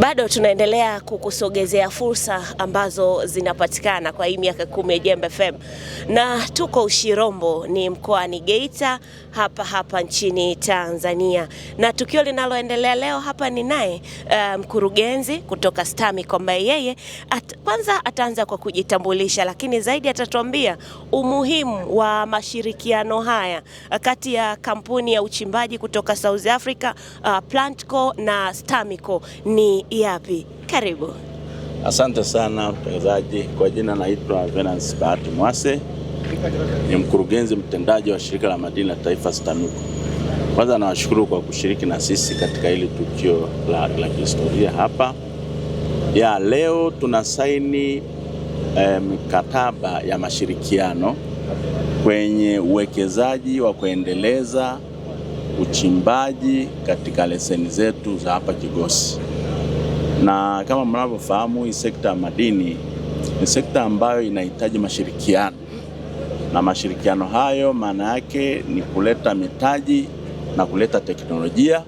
Bado tunaendelea kukusogezea fursa ambazo zinapatikana kwa hii miaka 10 ya Jembe FM. Na tuko Ushirombo, ni mkoani Geita, hapa nchini Tanzania. Na tukio linaloendelea leo hapa ni naye mkurugenzi kutoka STAMICO, ambaye yeye kwanza ataanza kwa kujitambulisha, lakini zaidi atatuambia umuhimu wa mashirikiano haya kati ya kampuni ya uchimbaji kutoka South Africa Plantco na STAMICO ni yapi? Karibu. Asante sana mtangazaji. Kwa jina naitwa Venance Bahati Mwase, ni mkurugenzi mtendaji wa shirika la madini la taifa STAMICO. Kwanza nawashukuru kwa kushiriki na sisi katika hili tukio la kihistoria hapa. Leo tunasaini mikataba ya mashirikiano kwenye uwekezaji wa kuendeleza uchimbaji katika leseni zetu za hapa Kigosi. Na kama mnavyofahamu, hii sekta ya madini ni sekta ambayo inahitaji mashirikiano, na mashirikiano hayo maana yake ni kuleta mitaji na kuleta teknolojia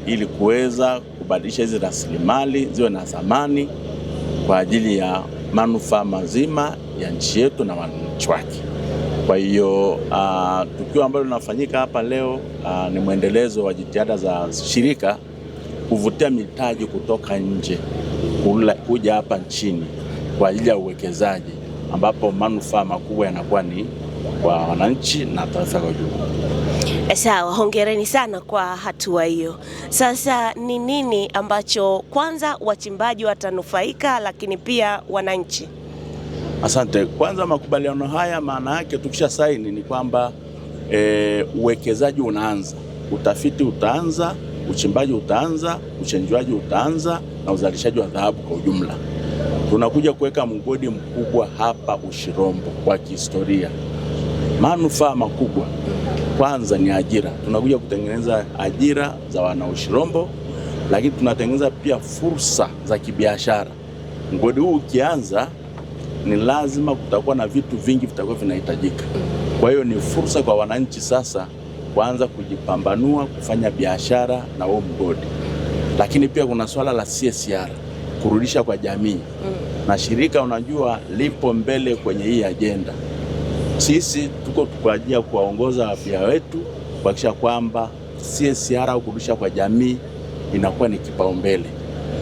ili kuweza kubadilisha hizi rasilimali ziwe na thamani kwa ajili ya manufaa mazima ya nchi yetu na wananchi wake. Kwa hiyo tukio ambalo linafanyika hapa leo ni mwendelezo wa jitihada za shirika kuvutia mitaji kutoka nje kuja hapa nchini kwa ajili ya uwekezaji, ambapo manufaa makubwa yanakuwa ni kwa wananchi na taifa kwa ujumla. Sawa, hongereni sana kwa hatua hiyo. Sasa ni nini ambacho kwanza wachimbaji watanufaika, lakini pia wananchi? Asante. Kwanza, makubaliano haya maana yake tukisha saini ni kwamba uwekezaji unaanza, utafiti utaanza, uchimbaji utaanza, uchenjuaji utaanza na uzalishaji wa dhahabu kwa ujumla. Tunakuja kuweka mgodi mkubwa hapa Ushirombo kwa kihistoria. Manufaa makubwa kwanza ni ajira. Tunakuja kutengeneza ajira za wana Ushirombo, lakini tunatengeneza pia fursa za kibiashara. Mgodi huu ukianza ni lazima kutakuwa na vitu vingi vitakuwa vinahitajika. Kwa hiyo ni fursa kwa wananchi sasa kuanza kujipambanua kufanya biashara na huo mgodi. Lakini pia kuna swala la CSR, kurudisha kwa jamii. Na shirika unajua lipo mbele kwenye hii agenda. Sisi tuko kwa ajili ya kuwaongoza abiria wetu kuhakikisha kwamba CSR au kurudisha kwa jamii inakuwa ni kipaumbele.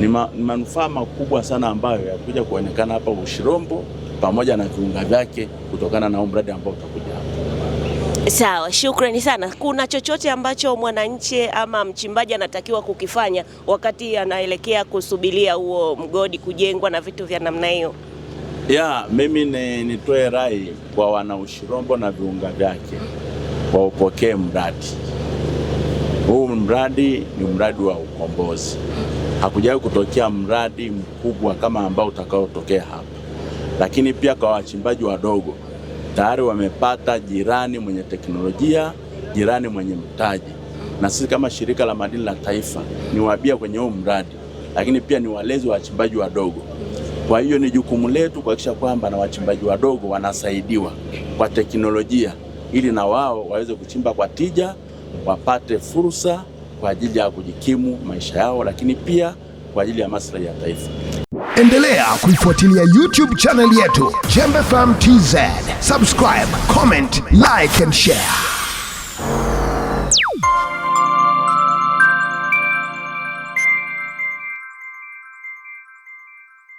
Ni manufaa makubwa sana ambayo yakuja kuonekana hapa Ushirombo pamoja na viunga vyake kutokana na mradi ambao utakuja hapa. Sawa, shukrani sana. Kuna chochote ambacho mwananchi ama mchimbaji anatakiwa kukifanya wakati anaelekea kusubiria huo mgodi kujengwa na vitu vya namna hiyo? Mimi nitoe rai kwa wana Ushirombo na viunga vyake waupokee mradi. Huu mradi ni mradi wa ukombozi. Hakujawahi kutokea mradi mkubwa kama ambao utakaotokea hapa. Lakini pia kwa wachimbaji wadogo, tayari wamepata jirani mwenye teknolojia, jirani mwenye mtaji. Na sisi kama shirika la madini la taifa ni wabia kwenye huu mradi, lakini pia ni walezi wa wachimbaji wadogo. Kwa hiyo ni jukumu letu kuhakikisha kwamba na wachimbaji wadogo wanasaidiwa kwa teknolojia ili na wao waweze kuchimba kwa tija, wapate fursa kwa ajili ya kujikimu maisha yao, lakini pia kwa ajili ya maslahi ya taifa. Endelea kuifuatilia YouTube channel yetu Jembe FM TZ. Subscribe, comment, like and share.